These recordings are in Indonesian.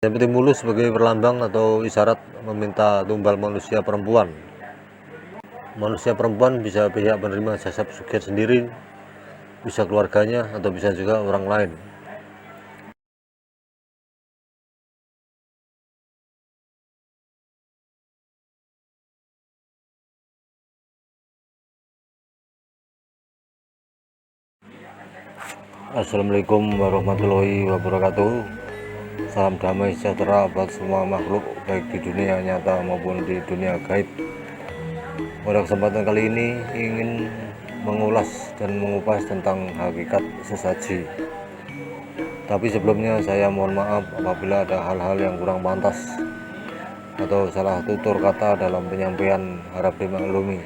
Yang penting mulus sebagai perlambang atau isyarat meminta tumbal manusia perempuan. Manusia perempuan bisa pihak penerima jasa pesugihan sendiri, bisa keluarganya, atau bisa juga orang lain. Assalamualaikum warahmatullahi wabarakatuh. Salam damai sejahtera buat semua makhluk, baik di dunia nyata maupun di dunia gaib. Pada kesempatan kali ini ingin mengulas dan mengupas tentang hakikat sesaji. Tapi sebelumnya saya mohon maaf apabila ada hal-hal yang kurang pantas atau salah tutur kata dalam penyampaian, harap dimaklumi.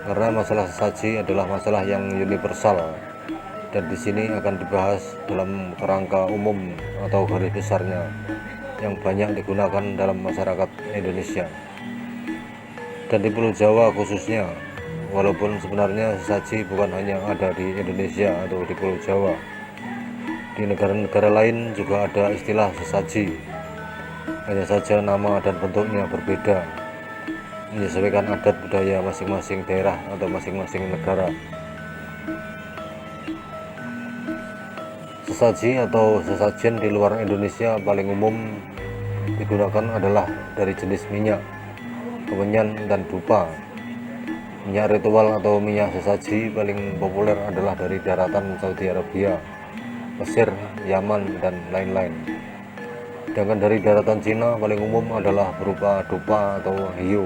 Karena masalah sesaji adalah masalah yang universal dan di sini akan dibahas dalam kerangka umum atau garis besarnya yang banyak digunakan dalam masyarakat Indonesia dan di Pulau Jawa khususnya. Walaupun sebenarnya sesaji bukan hanya ada di Indonesia atau di Pulau Jawa, di negara-negara lain juga ada istilah sesaji, hanya saja nama dan bentuknya berbeda menyesuaikan adat budaya masing-masing daerah atau masing-masing negara. Sesaji atau sesajen di luar Indonesia paling umum digunakan adalah dari jenis minyak, kemenyan, dan dupa. Minyak ritual atau minyak sesaji paling populer adalah dari daratan Saudi Arabia, Mesir, Yaman, dan lain-lain. Sedangkan dari daratan Cina paling umum adalah berupa dupa atau hiu.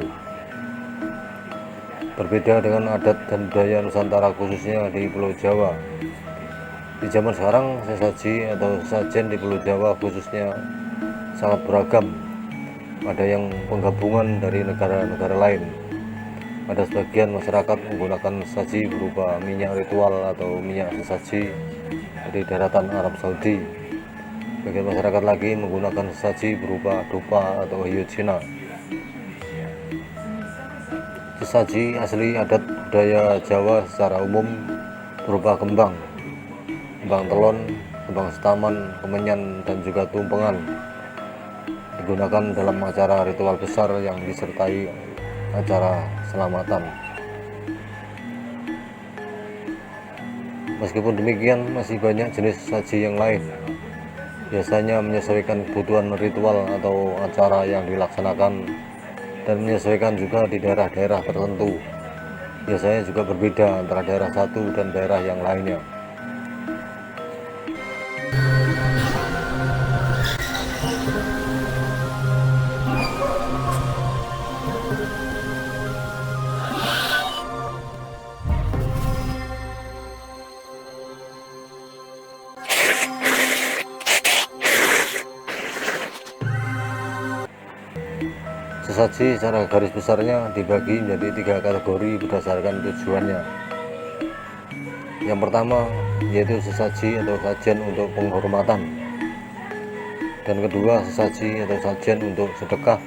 Berbeda dengan adat dan budaya Nusantara khususnya di Pulau Jawa. Di zaman sekarang sesaji atau sesajen di Pulau Jawa khususnya sangat beragam. Ada yang penggabungan dari negara-negara lain. Ada sebagian masyarakat menggunakan sesaji berupa minyak ritual atau minyak sesaji dari daratan Arab Saudi. Bagian masyarakat lagi menggunakan sesaji berupa dupa atau hiu Cina. Sesaji asli adat budaya Jawa secara umum berupa kembang telon, kembang setaman, kemenyan, dan juga tumpengan. Digunakan dalam acara ritual besar yang disertai acara selamatan. Meskipun demikian, masih banyak jenis sesaji yang lain, biasanya menyesuaikan kebutuhan ritual atau acara yang dilaksanakan dan menyesuaikan juga di daerah-daerah tertentu. Biasanya juga berbeda antara daerah satu dan daerah yang lainnya. Sesaji secara garis besarnya dibagi menjadi 3 kategori berdasarkan tujuannya. Yang pertama yaitu sesaji atau sajen untuk penghormatan, dan kedua sesaji atau sajen untuk sedekah,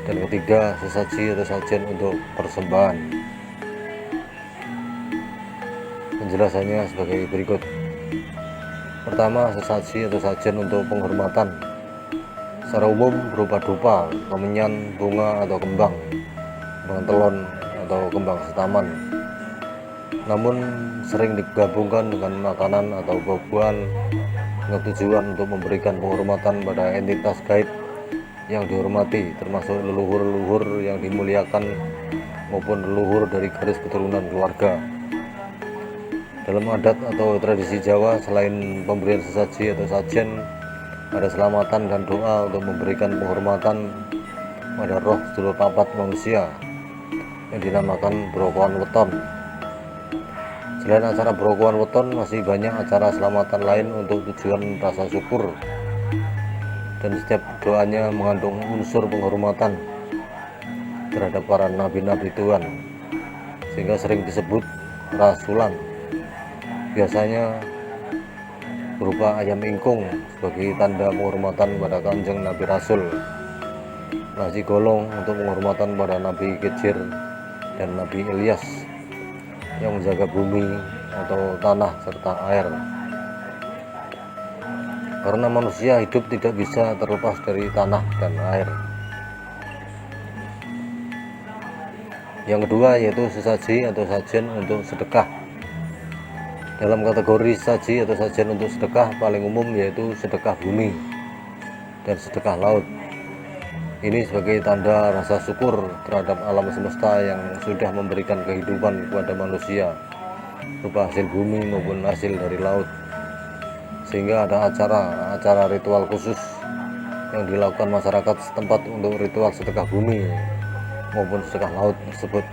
dan ketiga sesaji atau sajen untuk persembahan. Penjelasannya sebagai berikut. Pertama, sesaji atau sajen untuk penghormatan secara umum berupa dupa, kemenyan, bunga atau kembang telon atau kembang setaman. Namun sering digabungkan dengan makanan atau buah-buahan dengan tujuan untuk memberikan penghormatan pada entitas gaib yang dihormati, termasuk leluhur-leluhur yang dimuliakan maupun leluhur dari garis keturunan keluarga. Dalam adat atau tradisi Jawa, selain pemberian sesaji atau sajen, ada selamatan dan doa untuk memberikan penghormatan pada roh sedulur papat manusia yang dinamakan Brokoan Weton. Selain acara Brokoan Weton, masih banyak acara selamatan lain untuk tujuan rasa syukur, dan setiap doanya mengandung unsur penghormatan terhadap para nabi-nabi Tuhan, sehingga sering disebut rasulan. Biasanya berupa ayam ingkung sebagai tanda penghormatan pada Kanjeng Nabi Rasul, nasi golong untuk penghormatan pada Nabi Khidir dan Nabi Ilyas yang menjaga bumi atau tanah serta air. karena manusia hidup tidak bisa terlepas dari tanah dan air. Yang kedua yaitu sesaji atau sajen untuk sedekah. Dalam kategori sesaji atau sajen untuk sedekah paling umum yaitu sedekah bumi dan sedekah laut. Ini sebagai tanda rasa syukur terhadap alam semesta yang sudah memberikan kehidupan kepada manusia berupa hasil bumi maupun hasil dari laut, sehingga ada acara ritual khusus yang dilakukan masyarakat setempat untuk ritual sedekah bumi maupun sedekah laut tersebut.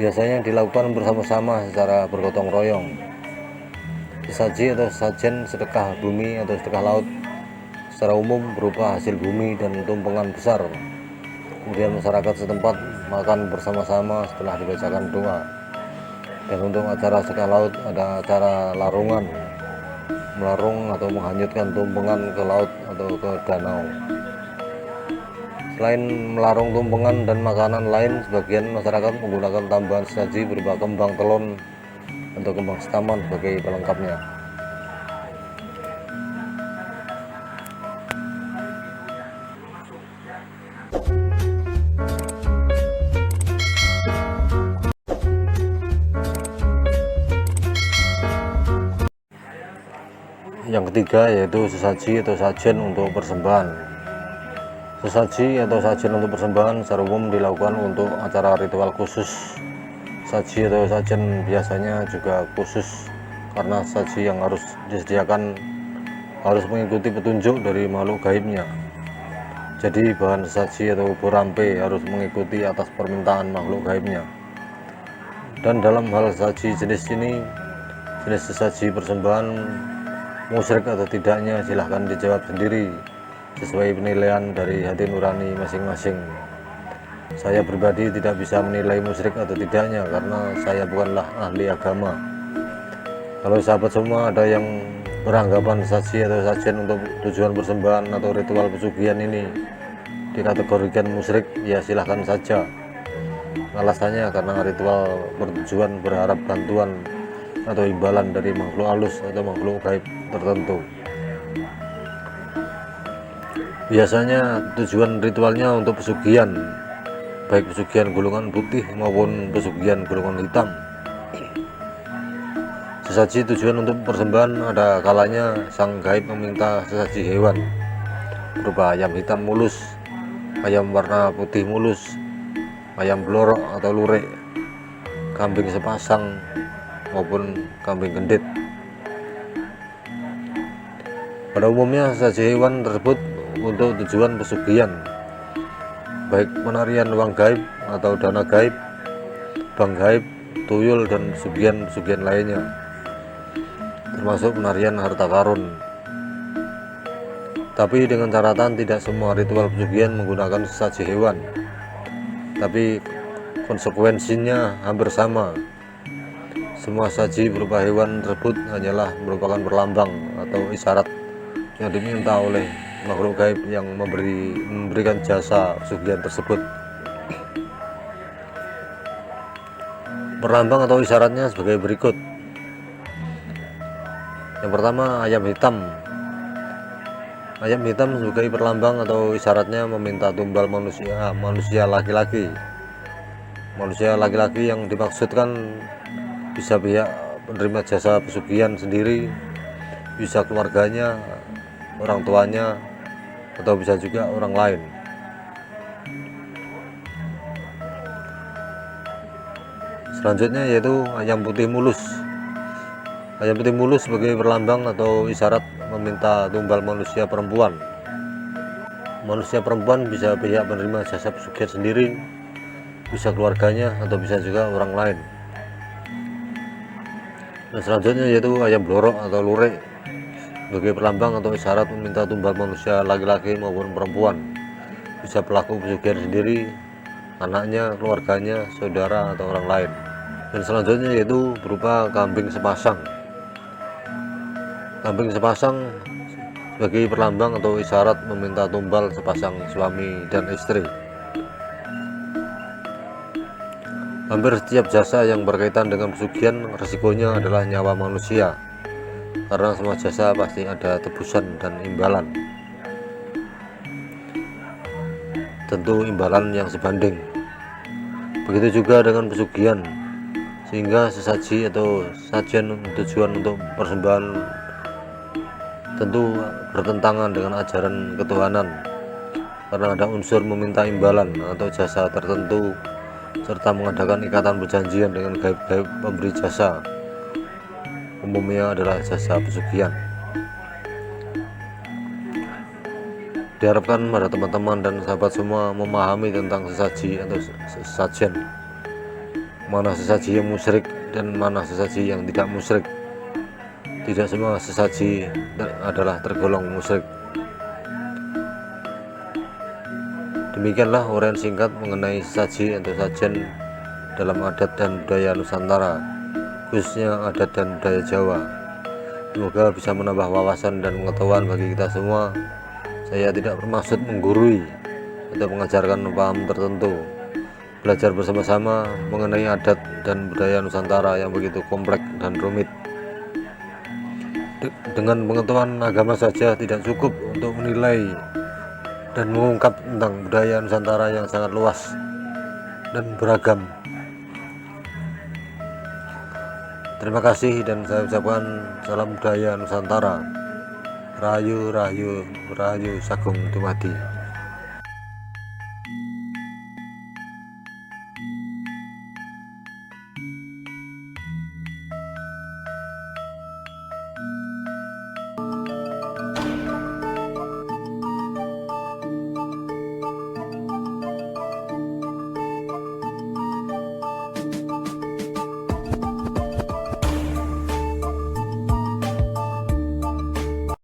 Biasanya dilakukan bersama-sama secara bergotong royong. Sesaji atau sajen sedekah bumi atau sedekah laut secara umum berupa hasil bumi dan tumpengan besar. Kemudian masyarakat setempat makan bersama-sama setelah dibacakan doa. Dan untuk acara sedekah laut ada acara larungan, melarung atau menghanyutkan tumpengan ke laut atau ke danau. Selain melarung tumpengan dan makanan lain, sebagian masyarakat menggunakan tambahan sesaji berupa kembang telon atau kembang setaman sebagai pelengkapnya. Yang ketiga yaitu sesaji atau sajen untuk persembahan. Sesaji atau sajen untuk persembahan secara umum dilakukan untuk acara ritual khusus. Saji atau sajen biasanya juga khusus karena saji yang harus disediakan harus mengikuti petunjuk dari makhluk gaibnya. Jadi bahan sesaji atau burampe harus mengikuti atas permintaan makhluk gaibnya. Dan dalam hal sesaji jenis ini, jenis sesaji persembahan musyrik atau tidaknya silahkan dijawab sendiri sesuai penilaian dari hati nurani masing-masing. Saya pribadi tidak bisa menilai musyrik atau tidaknya karena saya bukanlah ahli agama. Kalau sahabat semua ada yang beranggapan saji atau sajen untuk tujuan persembahan atau ritual pesugihan ini dikategorikan musyrik, ya silahkan saja. Alasannya karena ritual bertujuan berharap bantuan atau imbalan dari makhluk halus atau makhluk gaib tertentu. Biasanya tujuan ritualnya untuk pesugihan, baik pesugihan golongan putih maupun pesugihan golongan hitam. Sesaji tujuan untuk persembahan ada kalanya sang gaib meminta sesaji hewan berupa ayam hitam mulus, ayam warna putih mulus, ayam blorok atau lurik, kambing sepasang maupun kambing gendit. Pada umumnya sesaji hewan tersebut untuk tujuan pesugihan, baik penarian uang gaib atau dana gaib, bank gaib, tuyul, dan pesugihan lainnya, termasuk penarian harta karun. Tapi dengan catatan tidak semua ritual pesugihan menggunakan sesaji hewan, tapi konsekuensinya hampir sama. Semua saji berupa hewan tersebut hanyalah merupakan perlambang atau isyarat yang diminta oleh makhluk gaib yang memberikan jasa pesugihan tersebut. Perlambang atau isyaratnya sebagai berikut. Yang pertama, ayam hitam. Ayam hitam sebagai perlambang atau isyaratnya meminta tumbal manusia laki-laki. Manusia laki-laki yang dimaksudkan bisa pihak penerima jasa pesugihan sendiri, bisa keluarganya, orang tuanya, atau bisa juga orang lain. Selanjutnya yaitu ayam putih mulus. Ayam putih mulus sebagai perlambang atau isyarat meminta tumbal manusia perempuan. Manusia perempuan bisa pihak penerima jasa pesugihan sendiri, bisa keluarganya, atau bisa juga orang lain. Dan selanjutnya yaitu ayam blorok atau lurik sebagai perlambang atau isyarat meminta tumbal manusia laki-laki maupun perempuan, bisa pelaku pesugihan sendiri, anaknya, keluarganya, saudara, atau orang lain. Dan selanjutnya yaitu berupa kambing sepasang. Kambing sepasang sebagai perlambang atau isyarat meminta tumbal sepasang suami dan istri. Hampir setiap jasa yang berkaitan dengan pesugihan resikonya adalah nyawa manusia. karena semua jasa pasti ada tebusan dan imbalan, tentu imbalan yang sebanding. Begitu juga dengan pesugihan, sehingga sesaji atau sajian tujuan untuk persembahan tentu bertentangan dengan ajaran ketuhanan, karena ada unsur meminta imbalan atau jasa tertentu serta mengadakan ikatan perjanjian dengan gaib-gaib pemberi jasa, umumnya adalah jasa pesugihan. Diharapkan pada teman-teman dan sahabat semua memahami tentang sesaji atau sesajen, mana sesaji yang musyrik dan mana sesaji yang tidak musyrik. Tidak semua sesaji adalah tergolong musyrik. Demikianlah uraian singkat mengenai sesaji atau sajen dalam adat dan budaya Nusantara, khususnya adat dan budaya Jawa. Semoga bisa menambah wawasan dan pengetahuan bagi kita semua. Saya tidak bermaksud menggurui atau mengajarkan paham tertentu. Belajar bersama-sama mengenai adat dan budaya Nusantara yang begitu kompleks dan rumit. Dengan pengetahuan agama saja tidak cukup untuk menilai dan mengungkap tentang budaya Nusantara yang sangat luas dan beragam. Terima kasih dan saya ucapkan salam budaya Nusantara. Rahayu, rahayu, rahayu Sagung Dumadi.